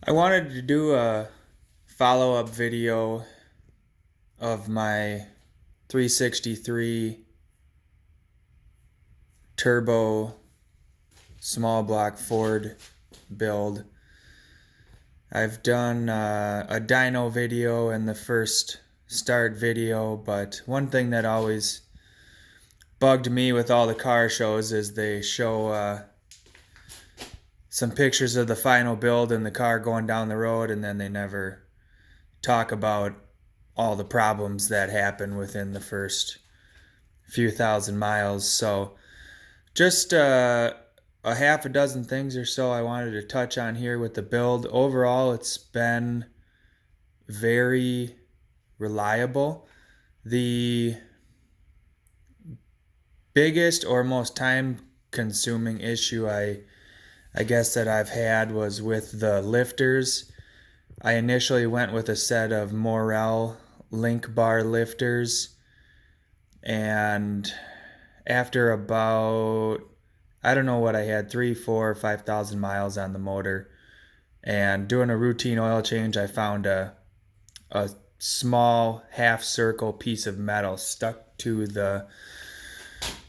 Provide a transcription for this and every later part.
I wanted to do a follow-up video of my 363 turbo small block Ford build. I've done a dyno video and the first start video, but one thing that always bugged me with all the car shows is they show some pictures of the final build and the car going down the road, and then they never talk about all the problems that happen within the first few thousand miles. So just a half a dozen things or so I wanted to touch on here with the build. Overall, it's been very reliable. The biggest or most time consuming issue I guess that I've had was with the lifters. I initially went with a set of Morel link bar lifters, and after about, I don't know what I had, 3, 4, 5,000 miles on the motor, and doing a routine oil change, I found a small half circle piece of metal stuck to the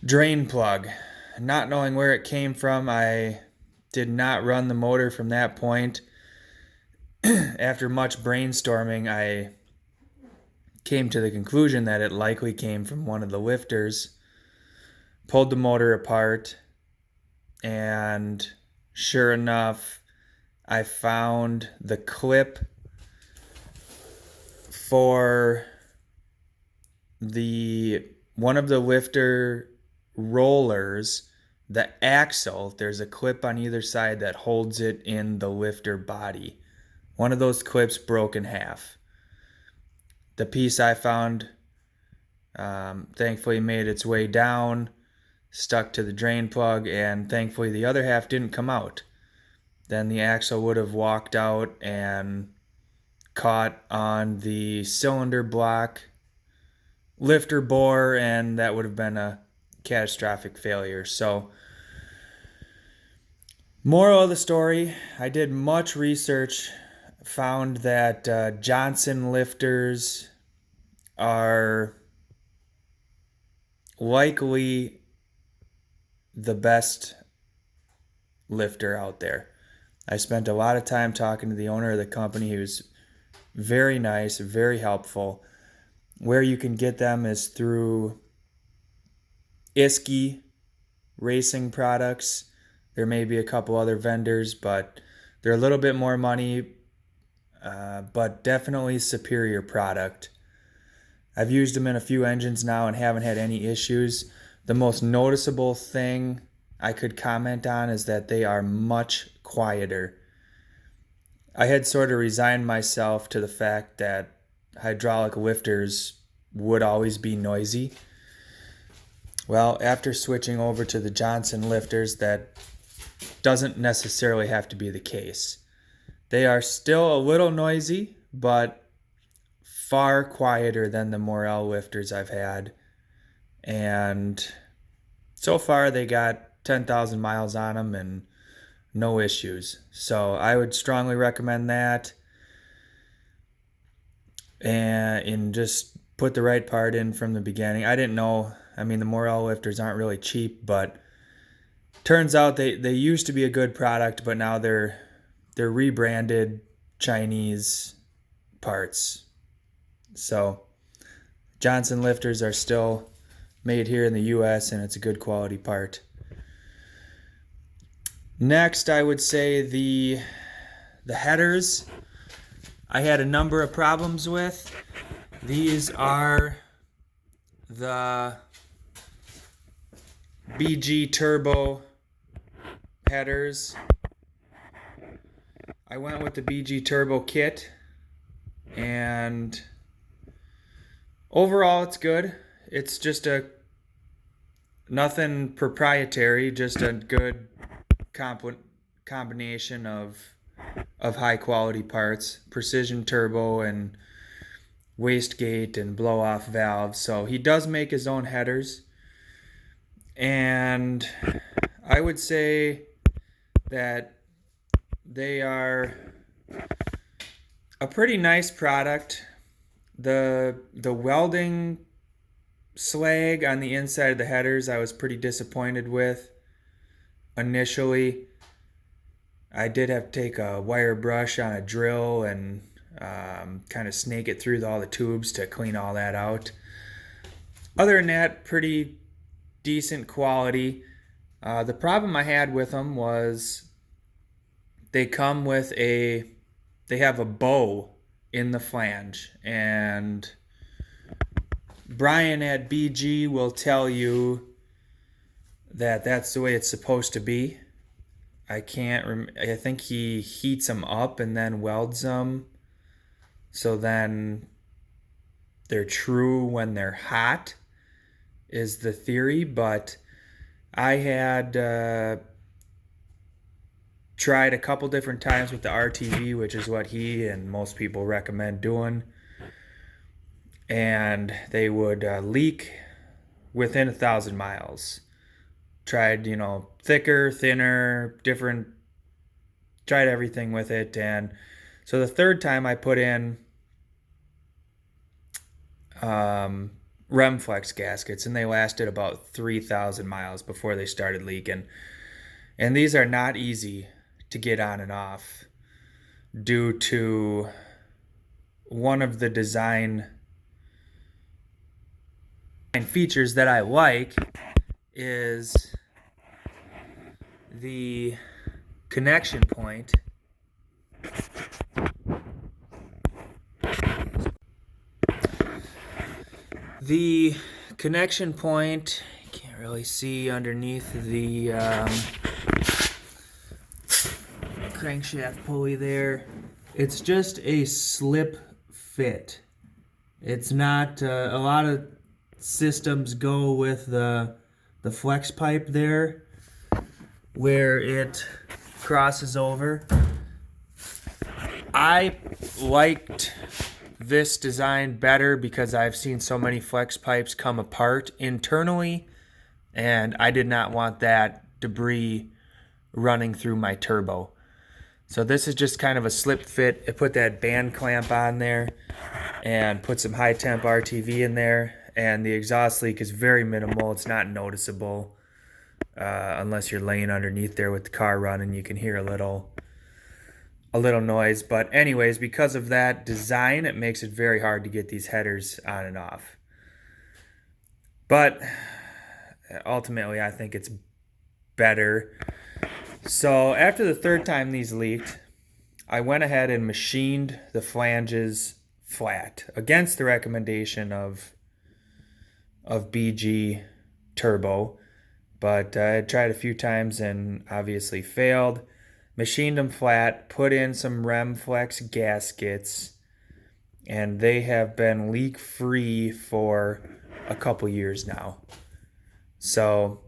drain plug. Not knowing where it came from, I did not run the motor from that point. After much brainstorming, I came to the conclusion that it likely came from one of the lifters. Pulled the motor apart, and sure enough, I found the clip for one of the lifter rollers. The axle, there's a clip on either side that holds it in the lifter body. One of those clips broke in half. The piece I found thankfully made its way down, stuck to the drain plug, and thankfully the other half didn't come out. Then the axle would have walked out and caught on the cylinder block lifter bore, and that would have been a catastrophic failure. So, moral of the story, I did much research, found that Johnson lifters are likely the best lifter out there. I spent a lot of time talking to the owner of the company. He was very nice, very helpful. Where you can get them is through Iski Racing Products. There may be a couple other vendors, but they're a little bit more money, but definitely superior product. I've used them in a few engines now and haven't had any issues. The most noticeable thing I could comment on is that they are much quieter. I had sort of resigned myself to the fact that hydraulic lifters would always be noisy. Well, after switching over to the Johnson lifters, that doesn't necessarily have to be the case. They are still a little noisy, but far quieter than the Morel lifters I've had. And so far they got 10,000 miles on them and no issues. So I would strongly recommend that. And just put the right part in from the beginning. I didn't know. I mean, the Morel lifters aren't really cheap, but turns out they used to be a good product, but now they're rebranded Chinese parts. So Johnson lifters are still made here in the US, and it's a good quality part. Next, I would say the headers I had a number of problems with. These are the BG Turbo headers. I went with the BG Turbo kit, and overall it's good. It's just nothing proprietary, just a good combination of high quality parts, precision turbo and wastegate and blow off valves. So he does make his own headers, and I would say that they are a pretty nice product. The welding slag on the inside of the headers I was pretty disappointed with initially. I did have to take a wire brush on a drill and kind of snake it through all the tubes to clean all that out. Other than that, pretty decent quality. The problem I had with them was they come with they have a bow in the flange, and Brian at BG will tell you that that's the way it's supposed to be. I think he heats them up and then welds them, so then they're true when they're hot, is the theory. But I had tried a couple different times with the RTV, which is what he and most people recommend doing, and they would leak within 1,000 miles. Tried, thicker, thinner, different, tried everything with it. And so the third time I put in Remflex gaskets, and they lasted about 3,000 miles before they started leaking. And these are not easy to get on and off due to one of the design features that I like is the connection point. The connection point, you can't really see underneath the crankshaft pulley there. It's just a slip fit. It's not, a lot of systems go with the flex pipe there where it crosses over. I liked this design better because I've seen so many flex pipes come apart internally, and I did not want that debris running through my turbo. So this is just kind of a slip fit. I put that band clamp on there and put some high temp RTV in there, and the exhaust leak is very minimal. It's not noticeable unless you're laying underneath there with the car running. You can hear a little noise. But anyways, because of that design, it makes it very hard to get these headers on and off. But ultimately, I think it's better. So after the third time these leaked, I went ahead and machined the flanges flat against the recommendation of BG Turbo. But I tried a few times and obviously failed. Machined them flat, put in some Remflex gaskets, and they have been leak-free for a couple years now. So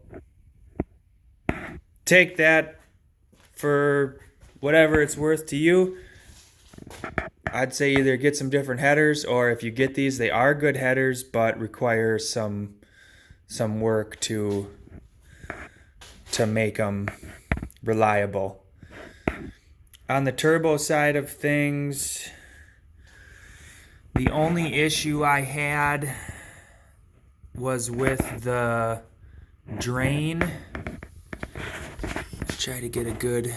take that for whatever it's worth to you. I'd say either get some different headers, or if you get these, they are good headers, but require some work to make them reliable. On the turbo side of things, the only issue I had was with the drain. I'll try to get a good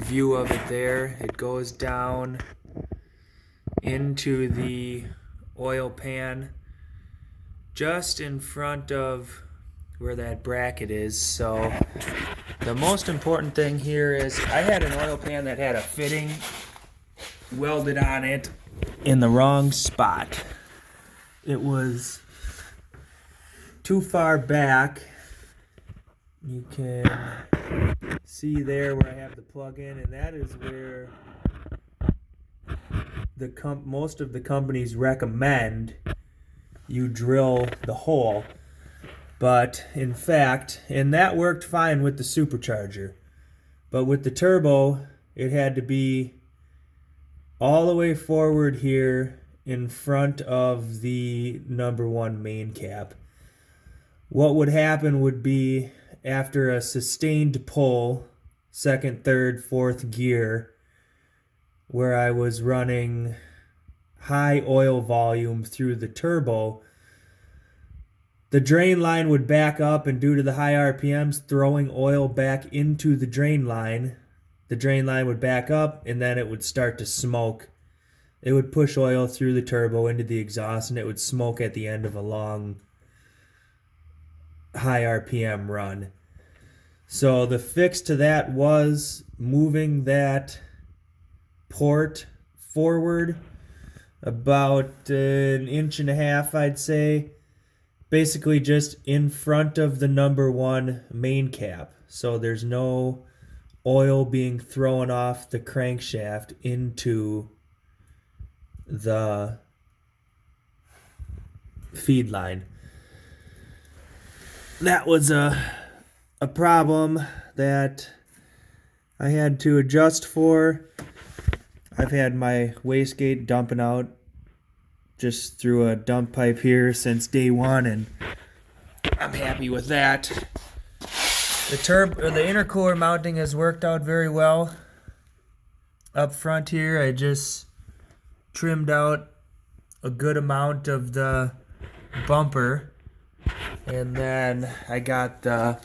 view of it there. It goes down into the oil pan just in front of where that bracket is. So the most important thing here is I had an oil pan that had a fitting welded on it in the wrong spot. It was too far back. You can see there where I have the plug in, and that is where most of the companies recommend you drill the hole. But in fact, and that worked fine with the supercharger, but with the turbo, it had to be all the way forward here in front of the number one main cap. What would happen would be after a sustained pull, second, third, fourth gear, where I was running high oil volume through the turbo, the drain line would back up, and due to the high RPMs throwing oil back into the drain line would back up, and then it would start to smoke. It would push oil through the turbo into the exhaust, and it would smoke at the end of a long high RPM run. So the fix to that was moving that port forward about an inch and a half, I'd say. Basically just in front of the number one main cap. So there's no oil being thrown off the crankshaft into the feed line. That was a problem that I had to adjust for. I've had my wastegate dumping out just through a dump pipe here since day one, and I'm happy with that. The intercooler mounting has worked out very well. Up front here, I just trimmed out a good amount of the bumper, and then I got the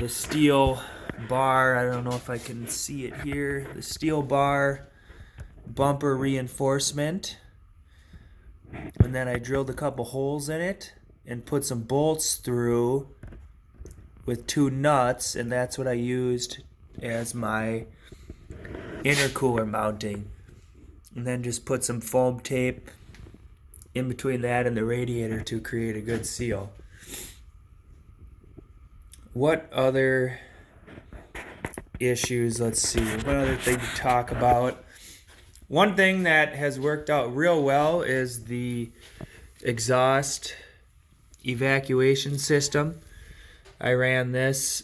steel bar. I don't know if I can see it here. The steel bar bumper reinforcement, and then I drilled a couple holes in it and put some bolts through with 2 nuts, and that's what I used as my intercooler mounting. And then just put some foam tape in between that and the radiator to create a good seal. What other issues? Let's see. What other thing to talk about? One thing that has worked out real well is the exhaust evacuation system. I ran this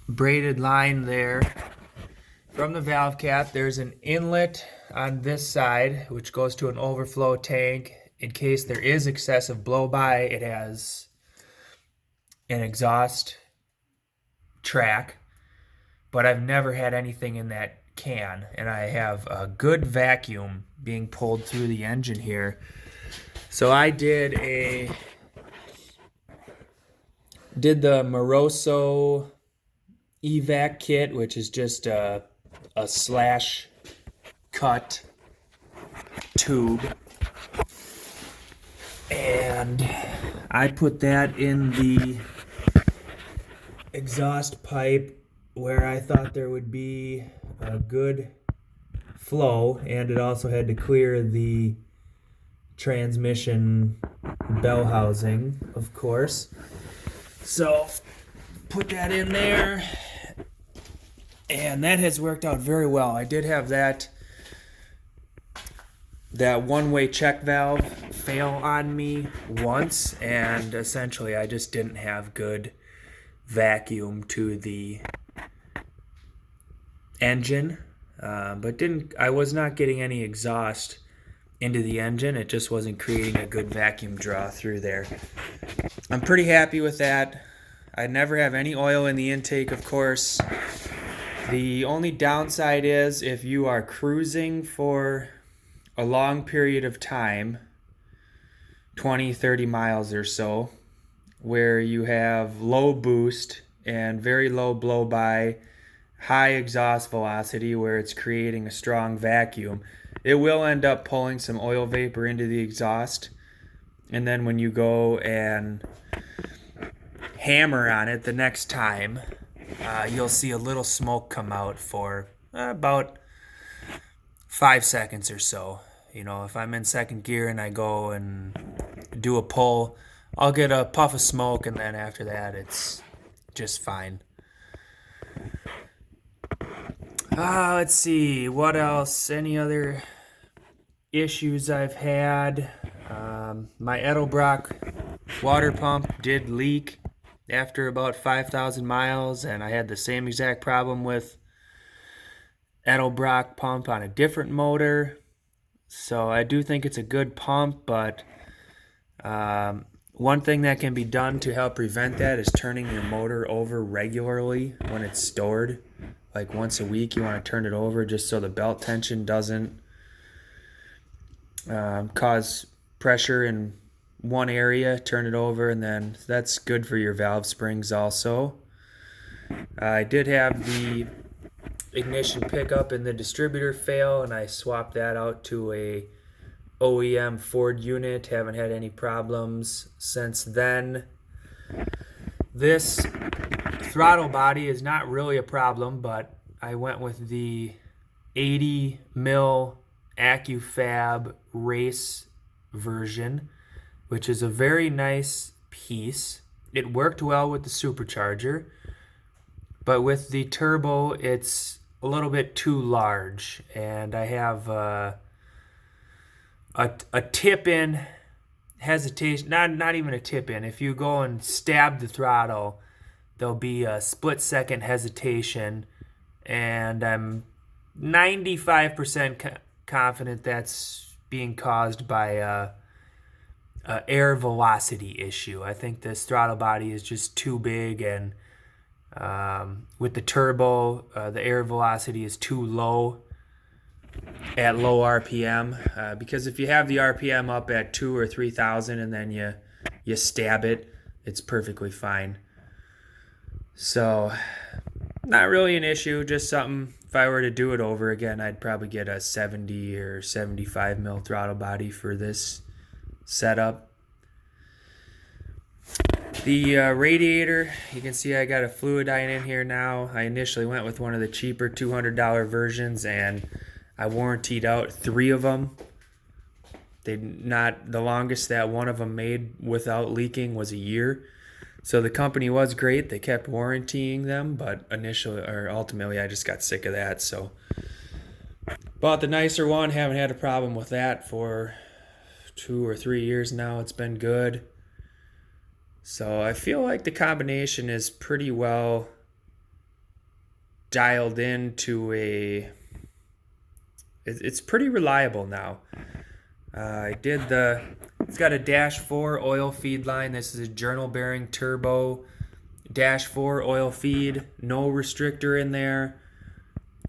braided line there from the valve cap. There's an inlet on this side which goes to an overflow tank. In case there is excessive blow-by, it has an exhaust track, but I've never had anything in that can, and I have a good vacuum being pulled through the engine here. So I did the Moroso evac kit, which is just a slash cut tube, and I put that in the exhaust pipe where I thought there would be a good flow, and it also had to clear the transmission bell housing, of course. So put that in there, and that has worked out very well. I did have that one-way check valve fail on me once, and essentially I just didn't have good vacuum to the engine, but I was not getting any exhaust into the engine. It just wasn't creating a good vacuum draw through there. I'm pretty happy with that. I never have any oil in the intake, of course. The only downside is if you are cruising for a long period of time, 20, 30 miles or so, where you have low boost and very low blow-by, high exhaust velocity where it's creating a strong vacuum, it will end up pulling some oil vapor into the exhaust. And then when you go and hammer on it the next time, you'll see a little smoke come out for about 5 seconds or so. You know, if I'm in second gear and I go and do a pull, I'll get a puff of smoke, and then after that it's just fine. Let's see, what else? Any other issues I've had? My edlebrock water pump did leak after about 5,000 miles, and I had the same exact problem with edlebrock pump on a different motor. So I do think it's a good pump, but One thing that can be done to help prevent that is turning your motor over regularly when it's stored. Like once a week you want to turn it over just so the belt tension doesn't cause pressure in one area. Turn it over, and then that's good for your valve springs also. I did have the ignition pickup in the distributor fail, and I swapped that out to a OEM Ford unit. Haven't had any problems since then. This throttle body is not really a problem, but I went with the 80 mil AccuFab race version, which is a very nice piece. It worked well with the supercharger, but with the turbo it's a little bit too large, and I have a tip-in hesitation, not even a tip-in. If you go and stab the throttle, there'll be a split-second hesitation, and I'm 95% confident that's being caused by a air velocity issue. I think this throttle body is just too big, and with the turbo, the air velocity is too low at low RPM, because if you have the RPM up at 2,000 or 3,000 and then you stab it, it's perfectly fine. So not really an issue, just something. If I were to do it over again, I'd probably get a 70 or 75 mil throttle body for this setup. The radiator, you can see I got a Fluidine in here now. I initially went with one of the cheaper $200 versions, and I warrantied out 3 of them. The longest that one of them made without leaking was a year. So the company was great. They kept warrantying them, but ultimately I just got sick of that. So bought the nicer one. Haven't had a problem with that for 2 or 3 years now. It's been good. So I feel like the combination is pretty well dialed into it's pretty reliable now. It's got a Dash 4 oil feed line. This is a journal bearing turbo Dash 4 oil feed, no restrictor in there,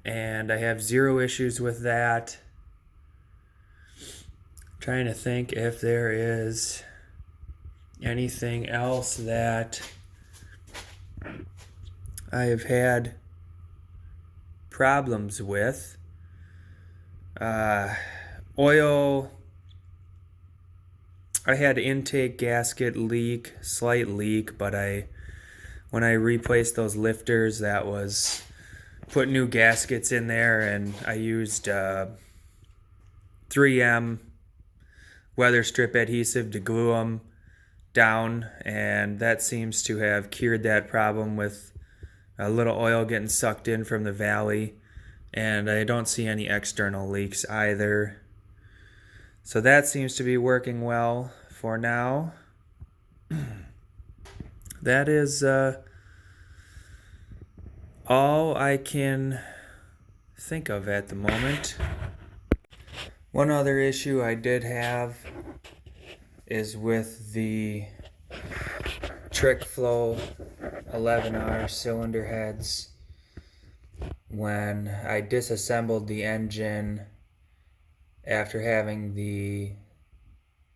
and I have 0 issues with that. Trying to think if there is anything else that I have had problems with. Oil, I had intake gasket leak, slight leak, but when I replaced those lifters, that was put new gaskets in there, and I used 3M weather strip adhesive to glue them down, and that seems to have cured that problem with a little oil getting sucked in from the valley, and I don't see any external leaks either. So that seems to be working well for now. That is all I can think of at the moment. One other issue I did have is with the trickflow 11R cylinder heads. When I disassembled the engine after having the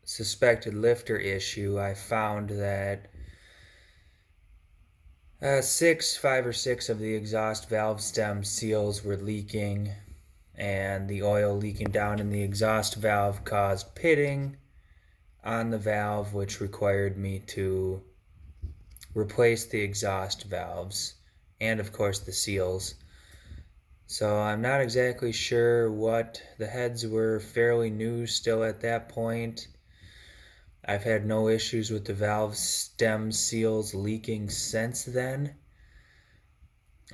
suspected lifter issue, I found that 5 or 6 of the exhaust valve stem seals were leaking, and the oil leaking down in the exhaust valve caused pitting on the valve, which required me to replace the exhaust valves and of course the seals. So I'm not exactly sure what, the heads were fairly new still at that point. I've had no issues with the valve stem seals leaking since then.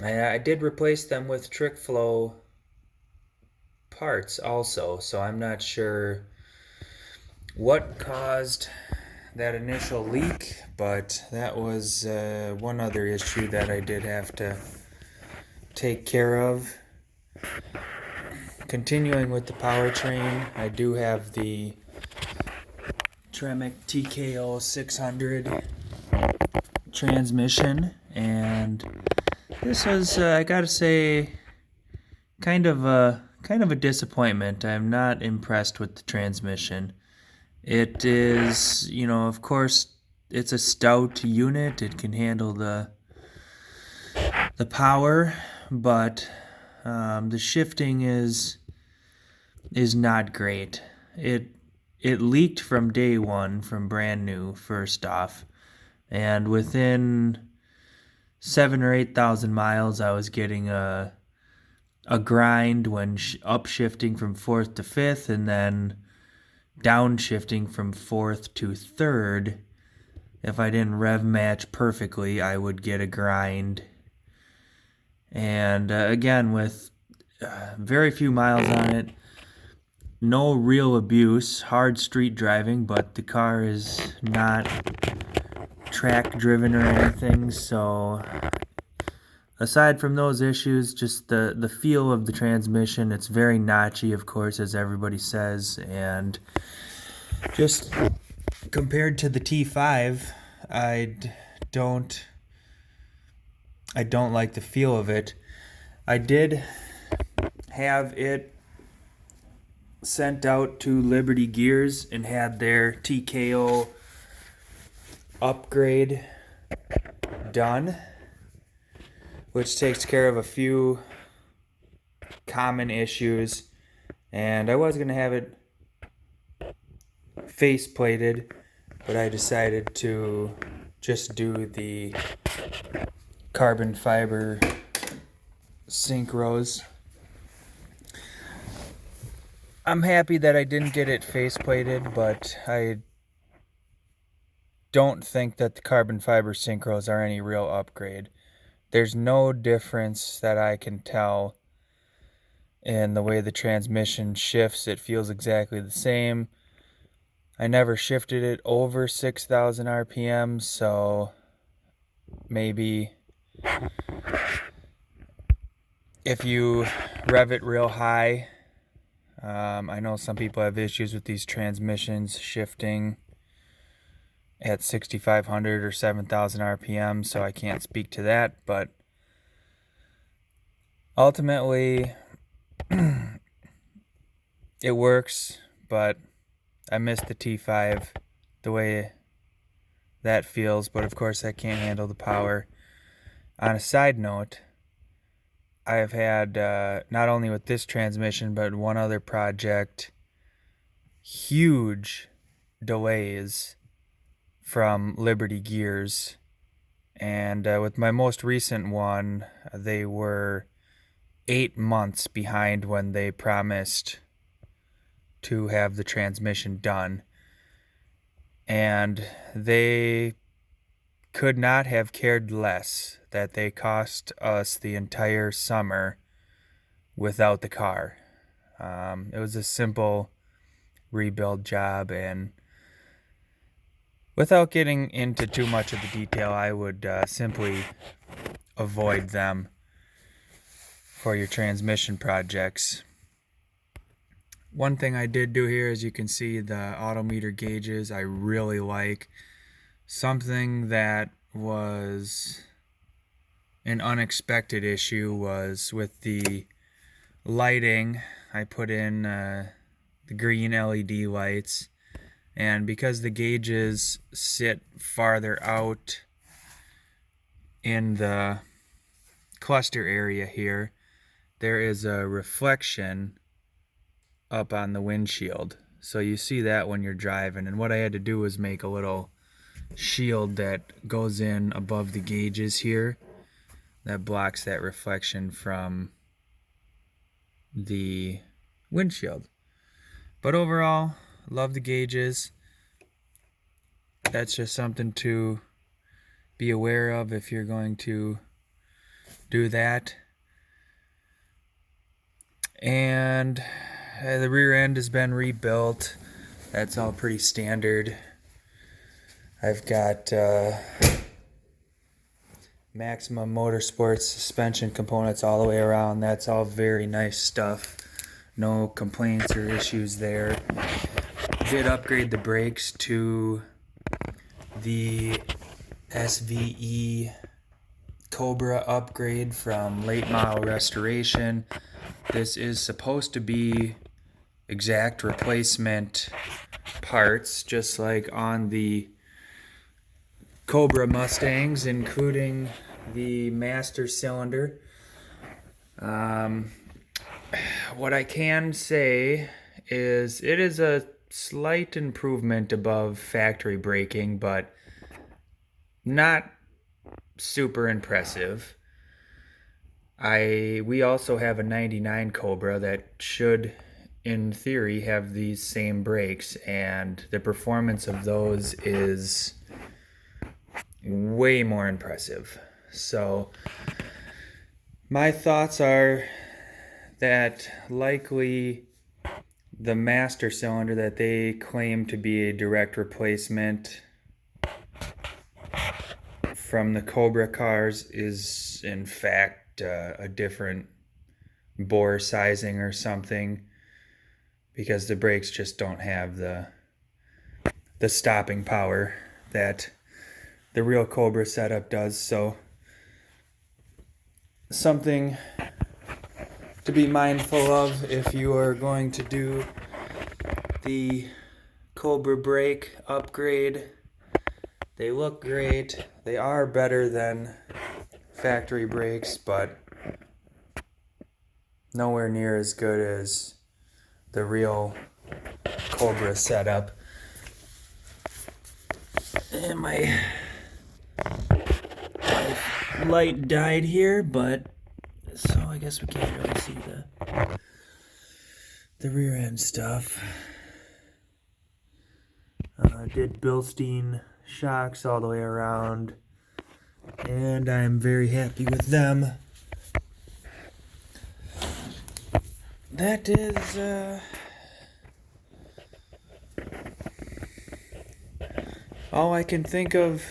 I did replace them with trickflow parts also, so I'm not sure what caused that initial leak, but that was one other issue that I did have to take care of. Continuing with the powertrain, I do have the Tremec tko600 transmission, and this was, I gotta say, kind of a disappointment. I'm not impressed with the transmission. It is, of course, it's a stout unit. It can handle the power, but the shifting is not great. It leaked from day one, from brand new, first off, and within 7,000 or 8,000 miles, I was getting a grind when upshifting from fourth to fifth, and then downshifting from fourth to third. If I didn't rev match perfectly, I would get a grind. And again, with very few miles on it, no real abuse, hard street driving, but the car is not track driven or anything, so aside from those issues, just the feel of the transmission, it's very notchy, of course, as everybody says, and just compared to the T5, I don't like the feel of it. I did have it sent out to Liberty Gears and had their TKO upgrade done, which takes care of a few common issues, and I was going to have it face plated, but I decided to just do the carbon fiber synchros. I'm happy that I didn't get it face plated, but I don't think that the carbon fiber synchros are any real upgrade. There's no difference that I can tell in the way the transmission shifts. It feels exactly the same. I never shifted it over 6,000 RPM, so maybe if you rev it real high, I know some people have issues with these transmissions shifting at 6,500 or 7,000 RPM, so I can't speak to that, but ultimately it works, but I miss the T5, the way that feels, but of course I can't handle the power. On a side note, I have had, not only with this transmission, but one other project, huge delays from Liberty Gears. And with my most recent one, they were 8 months behind when they promised to have the transmission done. And they could not have cared less that they cost us the entire summer without the car. It was a simple rebuild job, and without getting into too much of the detail, I would simply avoid them for your transmission projects. One thing I did do here, as you can see, the autometer gauges I really like. Something that was an unexpected issue was with the lighting. I put in the green LED lights, and because the gauges sit farther out in the cluster area here, there is a reflection up on the windshield. So you see that when you're driving, and what I had to do was make a little shield that goes in above the gauges here that blocks that reflection from the windshield. But overall, love the gauges. That's just something to be aware of if you're going to do that. And the rear end has been rebuilt. That's all pretty standard. I've got Maximum Motorsports suspension components all the way around. That's all very nice stuff. No complaints or issues there. did upgrade the brakes to the SVE Cobra upgrade from Late Model Restoration. This is supposed to be exact replacement parts, just like on the Cobra Mustangs, including the master cylinder. What I can say is it is a slight improvement above factory braking, but not super impressive. We also have a 99 Cobra that should, in theory, have these same brakes, and the performance of those is way more impressive. So my thoughts are that likely the master cylinder that they claim to be a direct replacement from the Cobra cars is in fact a different bore sizing or something, because the brakes just don't have the stopping power that the real Cobra setup does. So something to be mindful of if you are going to do the Cobra brake upgrade. They look great. They are better than factory brakes, but nowhere near as good as the real Cobra setup. And my light died here, but so I guess we can't really see the rear end stuff. Did Bilstein shocks all the way around, and I'm very happy with them. That is all I can think of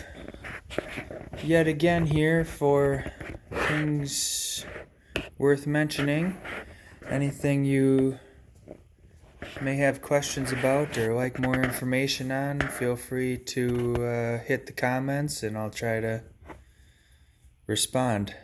yet again here for things worth mentioning. Anything you may have questions about or like more information on, feel free to hit the comments and I'll try to respond.